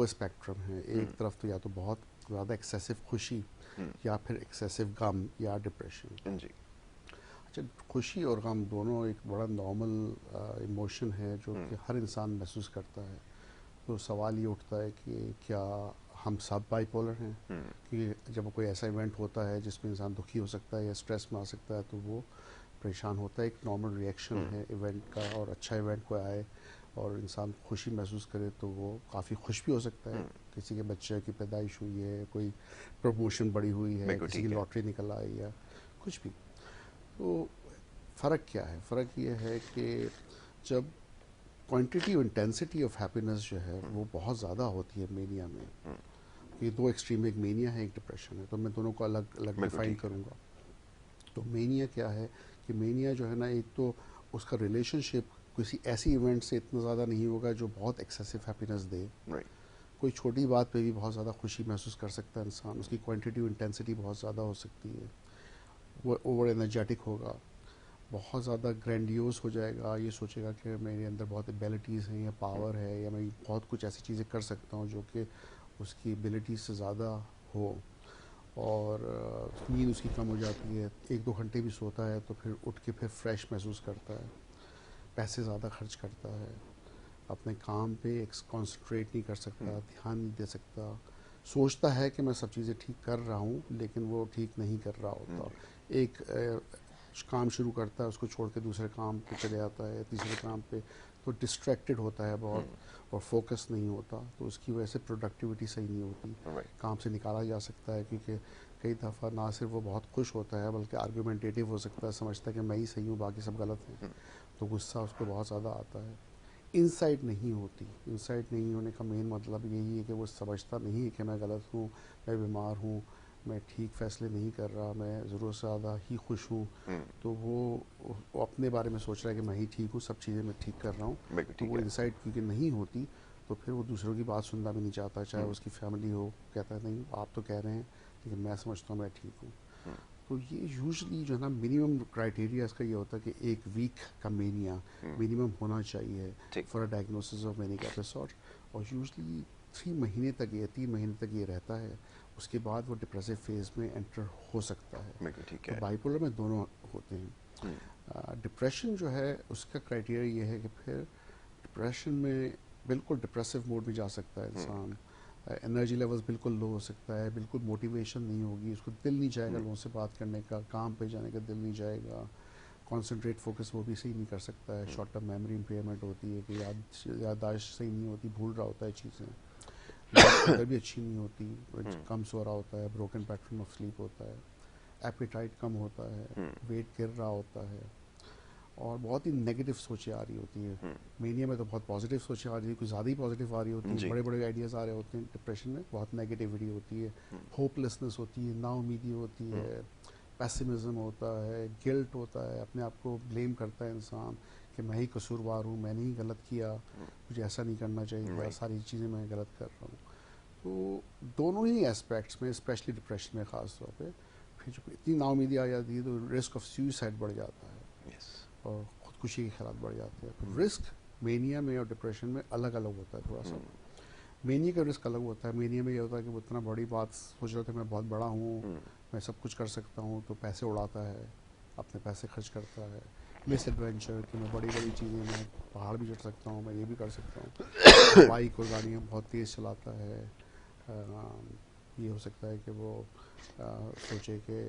दो स्पेक्ट्रम है, एक तरफ तो या तो बहुत ज़्यादा एक्सेसिव खुशी या फिर एक्सेसिव गम या डिप्रेशन। जी। अच्छा, खुशी और गम दोनों एक बड़ा नॉर्मल इमोशन है जो कि हर इंसान महसूस करता है। तो सवाल ये उठता है कि क्या हम सब बाइपोलर हैं? कि जब कोई ऐसा इवेंट होता है जिसमें इंसान दुखी हो सकता है या स्ट्रेस में आ सकता है तो वो परेशान होता है, एक नॉर्मल रिएक्शन है इवेंट का। और अच्छा इवेंट कोई आए और इंसान खुशी महसूस करे तो वो काफ़ी खुश भी हो सकता है। किसी के बच्चे की पैदाइश हुई है, कोई प्रमोशन बड़ी हुई है, बिल्कुल किसी की ठीक है। लॉटरी निकल आई या कुछ भी। तो फ़र्क क्या है? फ़र्क ये है कि जब क्वांटिटी और इंटेंसिटी ऑफ हैप्पीनेस जो है वो बहुत ज़्यादा होती है मेनिया में। ये दो एक्सट्रीम, एक मेनिया है एक डिप्रेशन है, तो मैं दोनों को अलग अलग बिल्कुल डिफाइन ठीक है। करूँगा। तो मेनिया क्या है कि मेनिया जो है ना, एक तो उसका रिलेशनशिप किसी ऐसी इवेंट से इतना ज़्यादा नहीं होगा जो बहुत एक्सेसिव हैप्पीनेस दे। राइट। कोई छोटी बात पे भी बहुत ज़्यादा खुशी महसूस कर सकता है इंसान, उसकी क्वांटिटी और इंटेंसिटी बहुत ज़्यादा हो सकती है। वो ओवर एनर्जेटिक होगा, बहुत ज़्यादा ग्रैंडियोस हो जाएगा, ये सोचेगा कि मेरे अंदर बहुत एबिलिटीज़ हैं या पावर है या मैं बहुत कुछ ऐसी चीज़ें कर सकता हूँ जो कि उसकी एबिलिटीज से ज़्यादा हो। और नींद उसकी कम हो जाती है, एक दो घंटे भी सोता है तो फिर उठ के फिर फ्रेश महसूस करता है। पैसे ज़्यादा खर्च करता है, अपने काम पे कंसंट्रेट नहीं कर सकता, ध्यान नहीं दे सकता, सोचता है कि मैं सब चीज़ें ठीक कर रहा हूँ लेकिन वो ठीक नहीं कर रहा होता। एक काम शुरू करता है, उसको छोड़ के दूसरे काम पे चले जाता है, तीसरे काम पे, तो डिस्ट्रैक्टेड होता है बहुत और फोकस नहीं होता, तो उसकी वजह से प्रोडक्टिविटी सही नहीं होती। राइट। काम से निकाला जा सकता है क्योंकि कई दफ़ा ना सिर्फ वो बहुत खुश होता है बल्कि आर्गूमेंटेटिव हो सकता है, समझता है कि मैं ही सही हूँ बाकी सब गलत हैं, तो गुस्सा उसको बहुत ज़्यादा आता है। इंसाइट नहीं होती। इंसाइट नहीं होने का मेन मतलब यही है कि वो समझता नहीं है कि मैं गलत हूँ, मैं बीमार हूँ, मैं ठीक फैसले नहीं कर रहा, मैं ज़रूरत से ज़्यादा ही खुश हूँ। तो वो अपने बारे में सोच रहा है कि मैं ही ठीक हूँ, सब चीज़ें मैं ठीक कर रहा हूँ। बिल्कुल तो ठीक वो है। इंसाइट क्योंकि नहीं होती तो फिर वो दूसरों की बात सुनना भी नहीं चाहता, चाहे उसकी फैमिली हो, कहता है नहीं आप तो कह रहे हैं लेकिन मैं समझता हूँ मैं ठीक हूँ। तो ये यूजुअली जो है ना, मिनिमम क्राइटेरिया इसका ये होता है कि एक वीक का मेनिया मिनिमम होना चाहिए ठीक। For a diagnosis of manic episode. और यूजुअली 3 महीने तक या 3 महीने तक ये रहता है, उसके बाद वो डिप्रेसिव फेज में एंटर हो सकता है। बिल्कुल ठीक तो है। बाइपोलर में दोनों होते हैं। डिप्रेशन जो है उसका क्राइटेरिया ये है कि फिर डिप्रेशन में बिल्कुल डिप्रेसिव मोड में जा सकता है इंसान, एनर्जी लेवल्स बिल्कुल लो हो सकता है, बिल्कुल मोटिवेशन नहीं होगी, उसको दिल नहीं जाएगा लोगों से बात करने का, काम पे जाने का दिल नहीं जाएगा, कॉन्सेंट्रेट फोकस वो भी सही नहीं कर सकता है, शॉर्ट टर्म मेमोरी इम्पेयरमेंट होती है कि याददाश्त सही नहीं होती, भूल रहा होता है चीज़ें, नींद भी अच्छी नहीं होती, कम सो रहा होता है, ब्रोकन पैटर्न ऑफ स्लीप होता है, एपेटाइट कम होता है, वेट गिर रहा होता है, और बहुत ही नेगेटिव सोचें आ रही होती हैं। मेनिया में तो बहुत पॉजिटिव सोचें आ रही है, कुछ ज़्यादा ही पॉजिटिव आ रही होती हैं, जी। बड़े बड़े आइडियाज़ आ रहे होते हैं। डिप्रेशन में बहुत नेगेटिविटी होती है, होपलेसनेस होती है, नाउमीदी होती है, पेसिमिज्म होता है, गिल्ट होता है, अपने आप को ब्लेम करता है इंसान कि मैं ही कसूरवार हूँ, मैंने ही गलत किया, मुझे ऐसा नहीं करना चाहिए था, राइट। सारी चीज़ें मैं गलत कर रहा हूँ। तो दोनों ही एस्पेक्ट्स में, स्पेशली डिप्रेशन में ख़ास तौर पे, फिर जब इतनी नाउमीदी आ जाती है तो रिस्क ऑफ सुसाइड बढ़ जाता है यस। और ख़ुदकुशी के ख़्यालात बढ़ जाते हैं। तो रिस्क मेनिया में और डिप्रेशन में अलग अलग होता है थोड़ा सा। मेनिया का रिस्क अलग होता है, मेनिया में ये होता है कि वो इतना बड़ी बात सोच रहे थे, मैं बहुत बड़ा हूँ, मैं सब कुछ कर सकता हूँ, तो पैसे उड़ाता है, अपने पैसे खर्च करता है, मिस एडवेंचर कि मैं बड़ी बड़ी चीज़ें, मैं पहाड़ भी चढ़ सकता हूँ, मैं ये भी कर सकता हूँ, बाइक और गाड़ियाँ बहुत तेज़ चलाता है। ये हो सकता है कि वो सोचे कि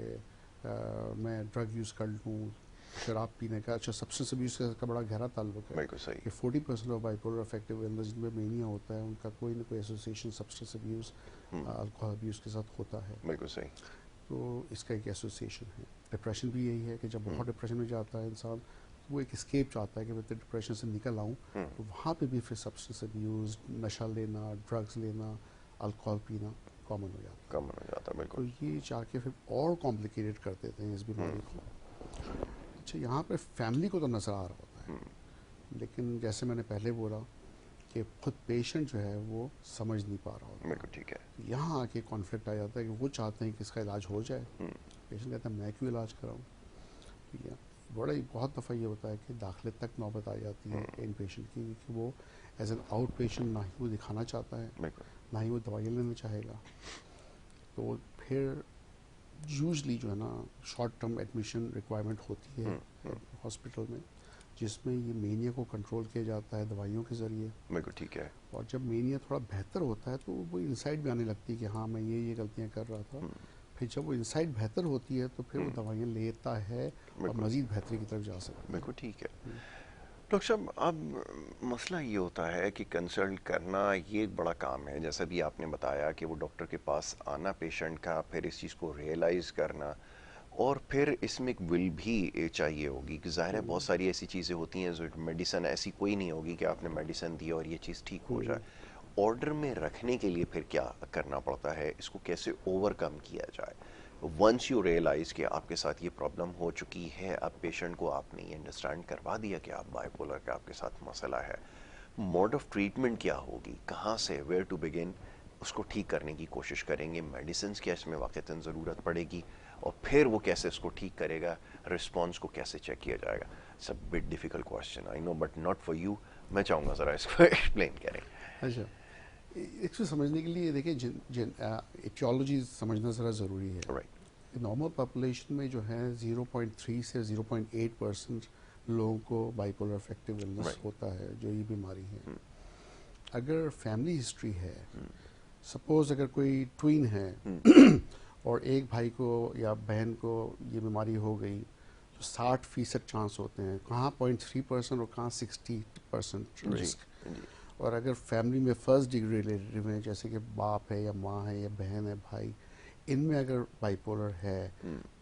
मैं ड्रग यूज़ कर लूँ, शराब पीने का। अच्छा, सब्सटेंस अब्यूज़ का बड़ा गहरा ताल्लुक है बिल्कुल सही। कि 40% ऑफ बाइपोलर अफेक्टिव इलनेस जिनमें मेनिया होता है उनका कोई ना कोई association substance abuse, alcohol abuse के साथ होता है। बिल्कुल सही। तो इसका एक एसोसिएशन है। डिप्रेशन भी यही है कि जब बहुत डिप्रेशन में जाता है इंसान, तो वो एक एस्केप चाहता है कि मैं तो डिप्रेशन से निकल आऊँ, तो वहाँ पे भी फिर सब्सटेंस अब्यूज़, नशा लेना, ड्रग्स लेना, अल्कोहल पीना कॉमन हो जाता है। कम हो जाता है। तो बिल्कुल। ये चाह के फिर और कॉम्प्लिकेटेड कर देते हैं इस बीमारी को। अच्छा, यहाँ पे फैमिली को तो नज़र आ रहा होता है, लेकिन जैसे मैंने पहले बोला कि खुद पेशेंट जो है वो समझ नहीं पा रहा होता। बिल्कुल ठीक है। तो यहाँ आके कॉन्फ्लिक्ट आ जाता है कि वो चाहते हैं कि इसका इलाज हो जाए, पेशेंट कहता है मैं क्यों इलाज कराऊँ। ठीक है, बड़ा ही बहुत दफ़ा ये होता है कि दाखिले तक नौबत आ जाती है इन पेशेंट की कि वो एज एन आउट पेशेंट ना ही वो दिखाना चाहता है, बिल्कुल। ना ही वो दवाइयाँ लेना चाहेगा। तो फिर यूजली जो है ना शॉर्ट टर्म एडमिशन रिक्वायरमेंट होती है हॉस्पिटल में, जिसमें ये मेनिया को कंट्रोल किया जाता है दवाइयों के ज़रिए। बिल्कुल ठीक है। और जब मेनिया थोड़ा बेहतर होता है तो वो इंसाइट भी आने लगती है कि हाँ मैं ये गलतियाँ कर रहा था। फिर जब वो इंसाइट बेहतर होती है तो फिर वो दवाइयाँ लेता है और बिल्कुल मज़ीद बेहतरी की तरफ जा सकता है। बिल्कुल ठीक है। डॉक्टर साहब, अब मसला ये होता है कि कंसल्ट करना ये एक बड़ा काम है, जैसा भी आपने बताया कि वो डॉक्टर के पास आना पेशेंट का, फिर इस चीज़ को रियलाइज़ करना, और फिर इसमें एक विल भी चाहिए होगी कि ज़ाहिर है बहुत सारी ऐसी चीज़ें होती हैं जो मेडिसिन ऐसी कोई नहीं होगी कि आपने मेडिसिन दी और ये चीज़ ठीक हो जाए। ऑर्डर में रखने के लिए फिर क्या करना पड़ता है, इसको कैसे ओवरकम किया जाए? वंस यू रियलाइज कि आपके साथ ये प्रॉब्लम हो चुकी है, अब पेशेंट को आपने ये अंडरस्टैंड करवा दिया कि आप बाइपोलर का आपके साथ मसला है, मोड ऑफ ट्रीटमेंट क्या होगी, कहाँ से, वेयर टू बिगिन उसको ठीक करने की कोशिश करेंगे, मेडिसिन क्या इसमें वाक़तन ज़रूरत पड़ेगी, और फिर वो कैसे इसको ठीक करेगा, रिस्पॉन्स को कैसे चेक किया जाएगा? It's a bit difficult question, I know, but not for you. मैं चाहूँगा ज़रा इसको एक्सप्लेन करें। अच्छा, इसको समझने के लिए देखिए एटियोलॉजी समझना ज़रा ज़रूरी है। राइट। नॉर्मल पॉपुलेशन में जो है 0.3 से 0.8% लोगों को बाइपोलर अफेक्टिव इलनेस होता है, जो ये बीमारी है। अगर फैमिली हिस्ट्री है, सपोज अगर कोई ट्विन है और एक भाई को या बहन को ये बीमारी हो गई, तो 60% चांस होते हैं, कहाँ 0.3% और कहाँ 60% रिस्क। और अगर फैमिली में फर्स्ट डिग्री रिलेटिव है, जैसे कि बाप है या माँ है या बहन है भाई, इनमें अगर बाइपोलर है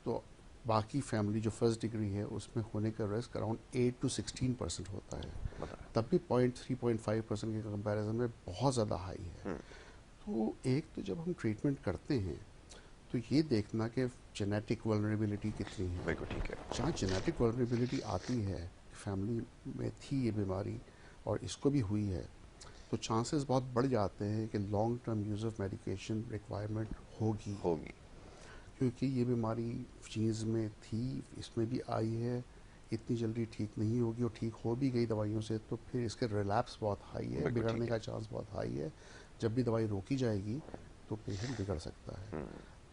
तो बाकी फैमिली जो फर्स्ट डिग्री है उसमें होने का रिस्क अराउंड 8 to 16% होता है। तब भी 0.3-0.5% के कंपैरिजन में बहुत ज़्यादा हाई है। तो एक तो जब हम ट्रीटमेंट करते हैं तो ये देखना कि जेनेटिक वल्नरेबिलिटी कितनी है। बिल्कुल ठीक है। जहाँ जेनेटिक वल्नरेबिलिटी आती है, फैमिली में थी ये बीमारी और इसको भी हुई है, तो चांसेस बहुत बढ़ जाते हैं कि long term use of medication requirement होगी, क्योंकि ये बीमारी जीन्स में थी, इसमें भी आई है, इतनी जल्दी ठीक नहीं होगी, और ठीक हो भी गई दवाइयों से तो फिर इसके रिलैप्स बहुत हाई है, बिगड़ने का चांस बहुत हाई है। जब भी दवाई रोकी जाएगी तो पेशेंट बिगड़ सकता है।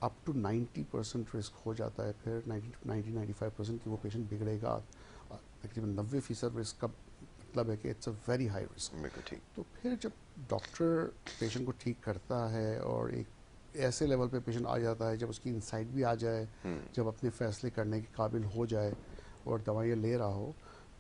अप टू 90% रिस्क हो जाता है, फिर 90-95% कि वो पेशेंट बिगड़ेगा। तकरीबन 90% रिस्क का मतलब है कि it's a very high risk. तो फिर जब डॉक्टर पेशेंट को ठीक करता है और एक ऐसे लेवल पे पेशेंट आ जाता है जब उसकी इंसाइट भी आ जाए, जब अपने फैसले करने के काबिल हो जाए और दवाइयाँ ले रहा हो,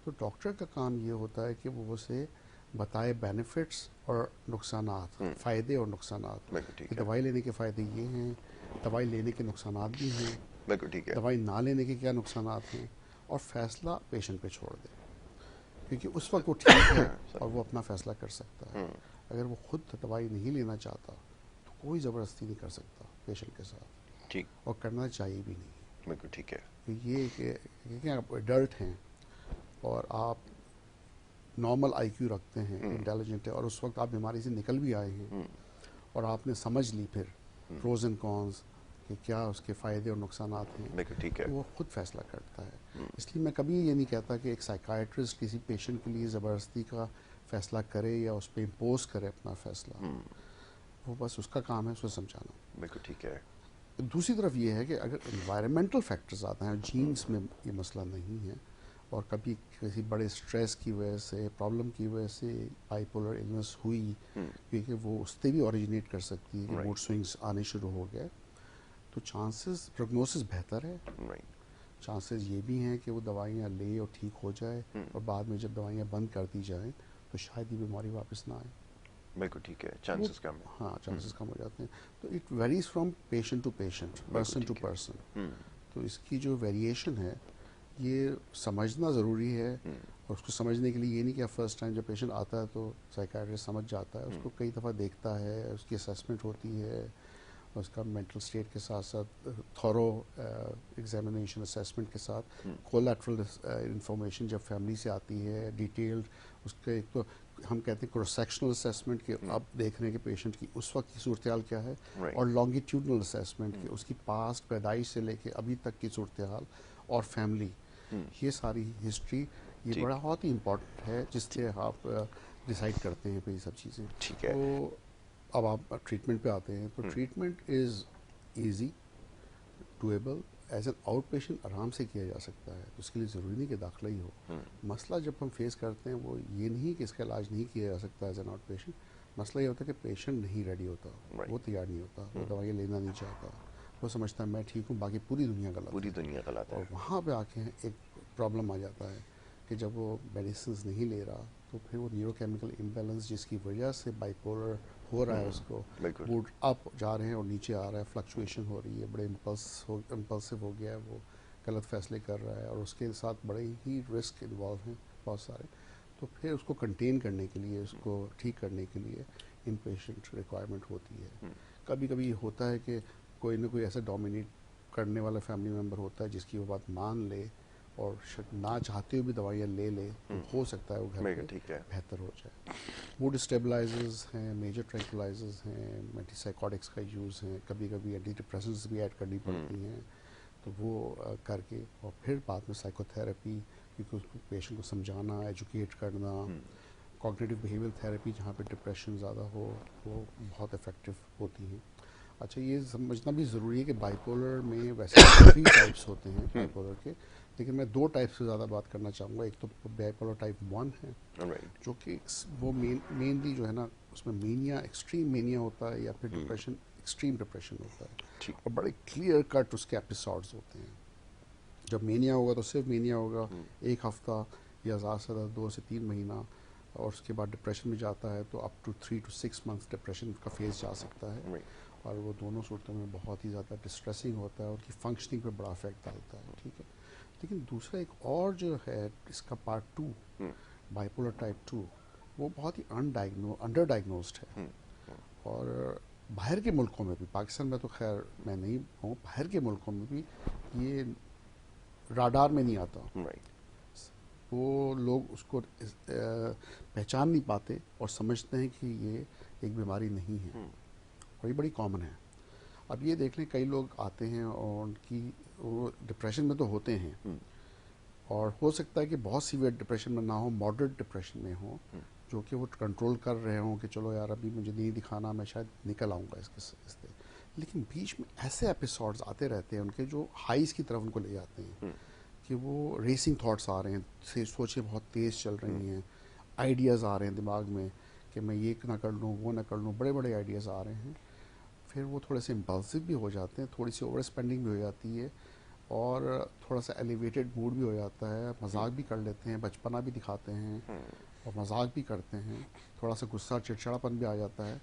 तो डॉक्टर का काम ये होता है कि वो उसे बताए बेनिफिट्स और नुकसानात, फ़ायदे और नुकसानात, कि दवाई लेने के फ़ायदे ये हैं, दवाई लेने के नुकसानात भी हैं, दवाई ना लेने के क्या नुकसानात हैं, और फैसला पेशेंट पे छोड़ दे, क्योंकि उस वक्त वो ठीक है और वो अपना फैसला कर सकता है। अगर वो खुद दवाई नहीं लेना चाहता तो कोई ज़बरदस्ती नहीं कर सकता पेशेंट के साथ, ठीक, और करना चाहिए भी नहीं। बिल्कुल ठीक है। ये कि आप एडल्ट हैं और आप नॉर्मल आईक्यू रखते हैं, इंटेलिजेंट है, और उस वक्त आप बीमारी से निकल भी आए हैं और आपने समझ ली फिर प्रोज एंड कॉन्स कि क्या उसके फ़ायदे और नुकसानात हैं, ठीक है। तो वो खुद फैसला करता है। इसलिए मैं कभी ये नहीं कहता कि एक साइकाइट्रिस्ट किसी पेशेंट के लिए ज़बरदस्ती का फ़ैसला करे या उस पर इम्पोज करे अपना फ़ैसला। वो बस उसका काम है उसे समझाना। बिल्कुल ठीक है। दूसरी तरफ ये है कि अगर इन्वायरमेंटल फैक्टर्स आते हैं, जीन्स में ये मसला नहीं है, और कभी किसी बड़े स्ट्रेस की वजह से, प्रॉब्लम की वजह से बाइपोलर इलनेस हुई, क्योंकि वो उससे भी ओरिजिनेट कर सकती है कि मूड स्विंग्स आने शुरू हो गए, तो चांसेस प्रोग्नोसिस बेहतर है। चांसेस ये भी हैं कि वो दवाइयाँ ले और ठीक हो जाए, और बाद में जब दवाइयाँ बंद कर दी जाएँ तो शायद ये बीमारी वापस ना आए। बिल्कुल ठीक है, चांसेस कम है। हाँ, चांसेस कम हो जाते हैं। तो it varies from patient to patient, person to person. तो इसकी जो वेरिएशन है ये समझना ज़रूरी है, और उसको समझने के लिए ये नहीं कि फर्स्ट टाइम जब पेशेंट आता है तो साइकाइट्रिस्ट समझ जाता है, उसको कई दफ़ा देखता है, उसकी असेसमेंट होती है, उसका मेंटल स्टेट के साथ साथ थॉरो एग्जामिनेशन असेसमेंट के साथ कोलैटरल इंफॉर्मेशन जब फैमिली से आती है डिटेल्ड, उसके एक तो हम कहते हैं क्रॉस सेक्शनल असेसमेंट के अब देख रहे हैं कि पेशेंट की उस वक्त की सूरत हाल क्या है, और लॉन्गिट्यूडनल असेसमेंट की उसकी पास्ट पैदाइश से लेके अभी तक की सूरत हाल और फैमिली, ये सारी हिस्ट्री, ये बड़ा बहुत ही इम्पोर्टेंट है जिससे आप डिसाइड करते हैं ये सब चीज़ें। ठीक है। तो अब आप ट्रीटमेंट पे आते हैं, तो treatment is easy, doable, as an outpatient आराम से किया जा सकता है। तो इसके लिए ज़रूरी नहीं कि दाखिला ही हो। मसला जब हम फेस करते हैं वो ये नहीं कि इसका इलाज नहीं किया जा सकता एज एन आउट पेशेंट, मसला ये होता है कि पेशेंट नहीं रेडी होता, वो तैयार नहीं होता, वो दवाइयाँ लेना नहीं चाहता, वो समझता है मैं ठीक हूँ, बाकी पूरी दुनिया गलत पूरी है। दुनिया गलत है। और वहाँ पे आके एक प्रॉब्लम आ जाता है कि जब वो मेडिसिन नहीं ले रहा, तो फिर वो न्यूरोकेमिकल इम्बैलेंस जिसकी वजह से बाइपोलर हो रहा है, उसको बिल्कुल। मूड अप जा रहे हैं और नीचे आ रहा है, फ्लक्चुएशन हो रही है, बड़े इम्पल्सिव हो गया है, वो गलत फैसले कर रहा है, और उसके साथ बड़े ही रिस्क इन्वॉल्व हैं बहुत सारे। तो फिर उसको कंटेन करने के लिए, उसको ठीक करने के लिए इन पेशेंट रिक्वायरमेंट होती है। कभी कभी ये होता है कि कोई ना कोई ऐसा डोमिनेट करने वाला फैमिली मेम्बर होता है जिसकी वो बात मान ले और ना चाहते हुए भी दवाइयाँ ले ले, तो हो सकता है वो घर पे ठीक है। बेहतर हो जाए। मूड स्टेबलाइजर्स हैं, मेजर ट्रैंकुलाइजर्स हैं, एंटीसाइकोटिक्स का यूज़ है, कभी कभी एंटी डिप्रेशंस भी ऐड करनी पड़ती हैं, तो वो करके और फिर बाद में साइकोथेरेपी, क्योंकि उसको पेशेंट को समझाना, एजुकेट करना, कॉग्निटिव बिहेवियर थेरेपी जहाँ पे डिप्रेशन ज़्यादा हो, वो बहुत इफ़ेक्टिव होती हैं। अच्छा, ये समझना भी ज़रूरी है कि बाइपोलर में वैसे 3 टाइप्स होते हैं बाइपोलर के, लेकिन मैं 2 टाइप से ज़्यादा बात करना चाहूँगा। एक तो बाइपोलर टाइप 1 है, जो कि वो मेनली जो है ना, उसमें मेनिया, एक्सट्रीम मेनिया होता है, या फिर डिप्रेशन, एक्सट्रीम डिप्रेशन होता है, और बड़े क्लियर कट उसके एपिसोड्स होते हैं। जब मेनिया होगा तो सिर्फ मेनिया होगा, एक हफ्ता या ज़्यादा से ज़्यादा 2 से 3 महीना, और उसके बाद डिप्रेशन में जाता है तो up to 3 to 6 months depression का फेज जा सकता है, और वो दोनों सूरतों में बहुत ही ज़्यादा डिस्ट्रेसिंग होता है और उनकी फंक्शनिंग पे बड़ा इफेक्ट डालता है। ठीक है, लेकिन दूसरा एक और जो है इसका पार्ट 2, बाइपोलर टाइप 2, वो बहुत ही अंडर डायग्नोस्ड है, और बाहर के मुल्कों में भी, पाकिस्तान में तो खैर मैं नहीं हूँ, बाहर के मुल्कों में भी ये राडार में नहीं आता। वो लोग उसको पहचान नहीं पाते और समझते हैं कि ये एक बीमारी नहीं है, और ये बड़ी कॉमन है। अब ये देख लें, कई लोग आते हैं और उनकी वो डिप्रेशन में तो होते हैं, और हो सकता है कि बहुत सीवियर डिप्रेशन में ना हो, मॉडरेट डिप्रेशन में हो, जो कि वो कंट्रोल कर रहे हों कि चलो यार अभी मुझे नहीं दिखाना, मैं शायद निकल आऊँगा इससे, लेकिन बीच में ऐसे एपिसोड्स आते रहते हैं उनके जो हाइज की तरफ उनको ले जाते हैं, कि वो रेसिंग थॉट्स आ रहे हैं, सोचें बहुत तेज़ चल रही हैं, आइडियाज़ आ रहे हैं दिमाग में कि मैं ये ना कर लूँ, वो ना कर लूँ, बड़े बड़े आइडियाज़ आ रहे हैं। फिर वो थोड़े से इम्पल्सिव भी हो जाते हैं, थोड़ी सी ओवर स्पेंडिंग भी हो जाती है, और थोड़ा सा एलिवेटेड मूड भी हो जाता है, मजाक भी कर लेते हैं, बचपना भी दिखाते हैं और मजाक भी करते हैं, थोड़ा सा गुस्सा चिड़चिड़ापन भी आ जाता है,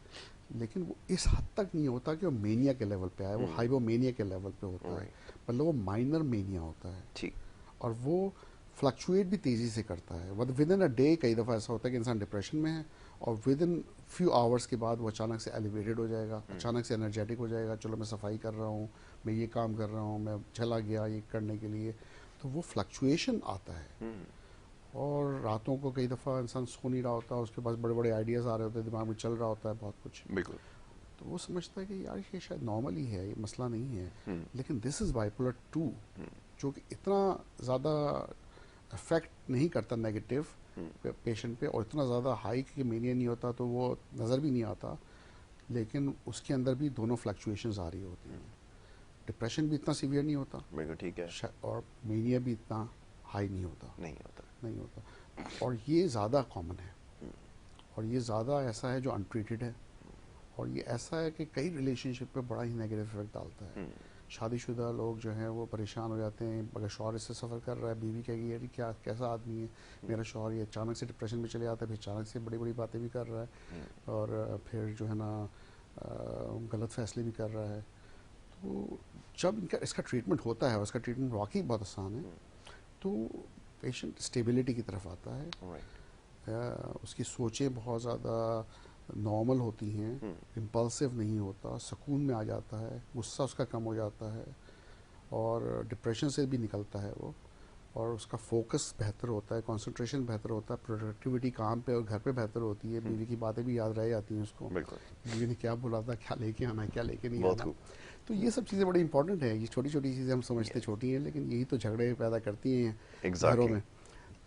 लेकिन वो इस हद तक नहीं होता कि वो मेनिया के लेवल पे आए, वो हाइपोमेनिया के लेवल पे होता है, मतलब वो माइनर मेनिया होता है। ठीक। और वो फ्लक्चुएट भी तेज़ी से करता है, विद इन अ डे कई दफ़ा ऐसा होता है कि इंसान डिप्रेशन में है और विद इन फ्यू आवर्स के बाद वो अचानक से एलिवेटेड हो जाएगा, अचानक से एनर्जेटिक हो जाएगा, चलो मैं सफाई कर रहा हूँ, मैं ये काम कर रहा हूँ, मैं चला गया ये करने के लिए। तो वो फ्लक्चुएशन आता है, और रातों को कई दफ़ा इंसान सो नहीं रहा होता, उसके पास बड़े बड़े आइडियाज़ आ रहे होते हैं, दिमाग में चल रहा होता है बहुत कुछ, बिल्कुल। तो वो समझता है कि यार ये शायद नॉर्मल ही है, ये मसला नहीं है। लेकिन दिस इज़ बाइपोलर 2, जो कि इतना ज़्यादा अफेक्ट नहीं करता नेगेटिव पेशेंट पे, और इतना ज़्यादा हाई कि मेनिया नहीं होता तो वो नज़र भी नहीं आता, लेकिन उसके अंदर भी दोनों फ्लक्चुएशंस आ रही होती हैं। डिप्रेशन भी इतना सीवियर नहीं होता, बिल्कुल ठीक है, और मेनिया भी इतना हाई नहीं होता, नहीं होता। और ये ज़्यादा कॉमन है, और ये ज़्यादा ऐसा है जो अनट्रीटेड है, और ये ऐसा है कि कई रिलेशनशिप पे बड़ा ही नेगेटिव इफेक्ट डालता है। शादीशुदा लोग जो हैं वो परेशान हो जाते हैं, अगर शौहर इससे सफ़र कर रहा है, बीवी कहेगी यार क्या कैसा आदमी है मेरा शौहर, ये अचानक से डिप्रेशन में चले जाता है, फिर अचानक से बड़ी बड़ी बातें भी कर रहा है, और फिर जो है ना गलत फैसले भी कर रहा है। तो जब इसका ट्रीटमेंट होता है, उसका ट्रीटमेंट वाकई बहुत आसान है, तो पेशेंट स्टेबिलिटी की तरफ आता है, उसकी सोचें बहुत ज़्यादा नॉर्मल होती हैं, इम्पल्सिव नहीं होता, सुकून में आ जाता है, गुस्सा उसका कम हो जाता है, और डिप्रेशन से भी निकलता है वो, और उसका फोकस बेहतर होता है, कंसंट्रेशन बेहतर होता है, प्रोडक्टिविटी काम पे और घर पे बेहतर होती है, बीवी की बातें भी याद रह जाती हैं उसको, बीवी ने क्या बोला था, क्या लेके आना है, क्या लेके नहीं आना। तो ये सब चीज़ें बड़ी इंपॉर्टेंट है, ये छोटी छोटी चीज़ें हम समझते छोटी हैं, लेकिन यही तो झगड़े पैदा करती हैं घरों में।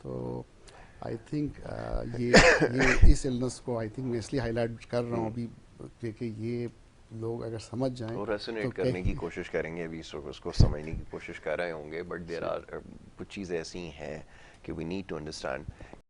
तो आई थिंक ये इस इलनेस को आई थिंक मैं इसलिए हाईलाइट कर रहा हूँ अभी, क्योंकि ये लोग अगर समझ जाएं वो तो रेसोनेट करने की कोशिश करेंगे, अभी उसको समझने की कोशिश कर रहे होंगे, बट देर आर कुछ चीज़ें ऐसी हैं कि वी नीड टू अंडरस्टैंड